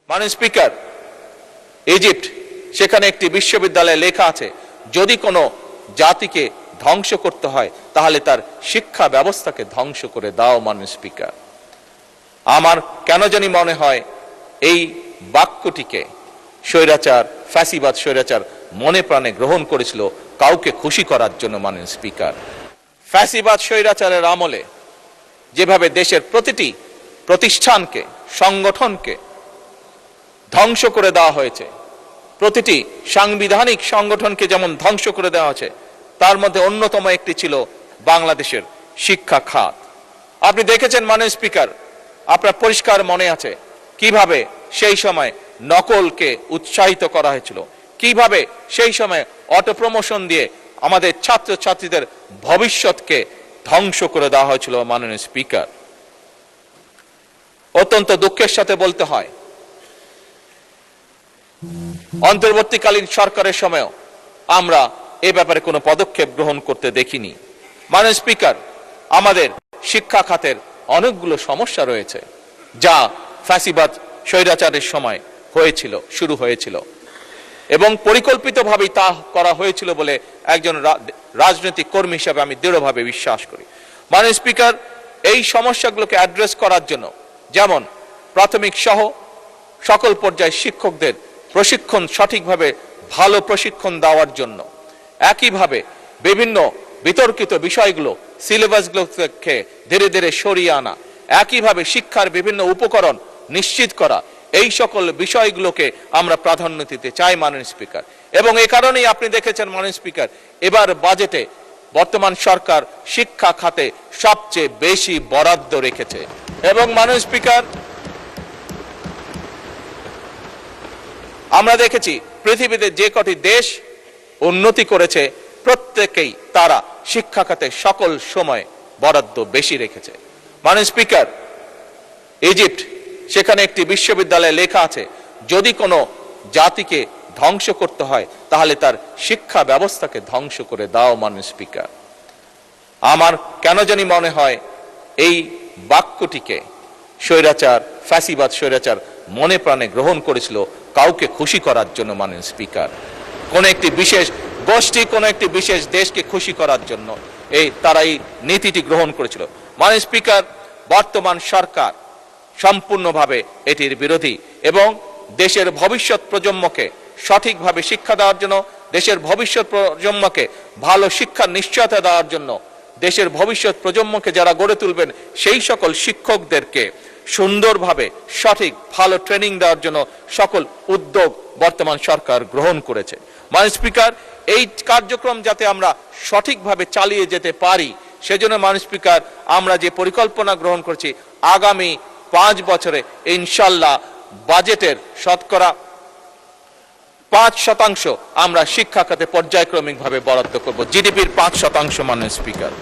মাননীয় speaker, Egypt সেখানে একটি বিশ্ববিদ্যালয়ে লেখা আছে, যদি কোনো জাতিকে ধ্বংস করতে হয় তাহলে তার শিক্ষা ব্যবস্থাকে ধ্বংস করে দাও। মাননীয় স্পিকার, আমার কেন জানি মনে হয় এই বাক্যটিকে স্বৈরাচার, ফ্যাসিবাদ স্বৈরাচার মনে প্রাণে গ্রহণ করেছিল কাউকে খুশি করার জন্য। মাননীয় স্পিকার, ফ্যাসিবাদ স্বৈরাচারের আমলে যেভাবে দেশের প্রতিটি প্রতিষ্ঠানকে, সংগঠনকে ধ্বংস করে দেওয়া হয়েছে, প্রতিটি সাংবিধানিক সংগঠনকে যেমন ধ্বংস করে দেওয়া হয়েছে, তার মধ্যে অন্যতম একটি ছিল বাংলাদেশের শিক্ষা খাত। আপনি দেখেছেন মাননীয় স্পিকার, আপনার পরিষ্কার মনে আছে কিভাবে সেই সময় নকলকে উৎসাহিত করা হয়েছিল, কিভাবে সেই সময় অটো প্রমোশন দিয়ে আমাদের ছাত্রছাত্রীদের ভবিষ্যৎকে ধ্বংস করে দেওয়া হয়েছিল। মাননীয় স্পিকার, অত্যন্ত দুঃখের সাথে বলতে হয়, অন্তর্বর্তীকালীন সরকারের সময়ও আমরা এ ব্যাপারে কোনো পদক্ষেপ গ্রহণ করতে দেখিনি। মাননীয় স্পিকার, আমাদের শিক্ষা খাতের অনেকগুলো সমস্যা রয়েছে যা ফ্যাসিবাদ স্বৈরাচারের সময় শুরু হয়েছিল এবং পরিকল্পিতভাবেই তা করা হয়েছিল বলে একজন রাজনৈতিক কর্মী হিসেবে আমি দৃঢ়ভাবে বিশ্বাস করি। মাননীয় স্পিকার, এই সমস্যাগুলোকে অ্যাড্রেস করার জন্য যেমন প্রাথমিক সহ সকল পর্যায়ে শিক্ষকদের প্রশিক্ষণ, সঠিকভাবে ভালো প্রশিক্ষণ দেওয়ার জন্য, একইভাবে বিভিন্ন বিতর্কিত বিষয়গুলো সিলেবাসগুলোকে ধীরে ধীরে সরিয়ে আনা, একইভাবে শিক্ষার বিভিন্ন উপকরণ নিশ্চিত করা, এই সকল বিষয়গুলোকে আমরা প্রাধান্য দিতে চাই। মাননীয় স্পিকার, এবং এই কারণেই আপনি দেখেছেন মাননীয় স্পিকার, এবার বাজেটে বর্তমান সরকার শিক্ষা খাতে সবচেয়ে বেশি বরাদ্দ রেখেছে। এবং মাননীয় স্পিকার, আমরা দেখেছি পৃথিবীতে যে কটি দেশ উন্নতি করেছে প্রত্যেকেই তারা শিক্ষা খাতে সকল সময় বরাদ্দ বেশি রেখেছে। মাননীয় স্পিকার, ইজিপ্ট সেখানে একটি বিশ্ববিদ্যালয়ে লেখা আছে, যদি কোনো জাতিকে ধ্বংস করতে হয় তাহলে তার শিক্ষা ব্যবস্থাকে ধ্বংস করে দাও। মাননীয় স্পিকার, আমার কেন জানি মনে হয় এই বাক্যটিকে স্বৈরাচার, ফ্যাসিবাদ স্বৈরাচার মনে প্রাণে গ্রহণ করেছিল কাউকে খুশি করার জন্য। মাননীয় স্পিকার, কোন একটি বিশেষ গোষ্ঠী, কোন একটি বিশেষ দেশকে খুশি করার জন্য তারা এই নীতিটি গ্রহণ করেছিল। মাননীয় স্পিকার, বর্তমান সরকার সম্পূর্ণভাবে এটির বিরোধী এবং দেশের ভবিষ্যৎ প্রজন্মকে সঠিকভাবে শিক্ষা দেওয়ার জন্য, দেশের ভবিষ্যৎ প্রজন্মকে ভালো শিক্ষার নিশ্চয়তা দেওয়ার জন্য, দেশের ভবিষ্যৎ প্রজন্মকে যারা গড়ে তুলবেন সেই সকল শিক্ষকদেরকে সুন্দরভাবে সঠিক ভালো ট্রেনিং দেওয়ার জন্য সকল উদ্যোগ বর্তমান সরকার গ্রহণ করেছে। মাননীয় স্পিকার, এই কার্যক্রম যাতে আমরা সঠিকভাবে চালিয়ে যেতে পারি সেজন্য মাননীয় স্পিকার, আমরা যে পরিকল্পনা গ্রহণ করছি আগামী 5 বছরে ইনশাল্লাহ বাজেটের শতকরা 5% আমরা শিক্ষা খাতে পর্যায়ক্রমিকভাবে বরাদ্দ করব, জিডিপির 5%। মাননীয় স্পিকার।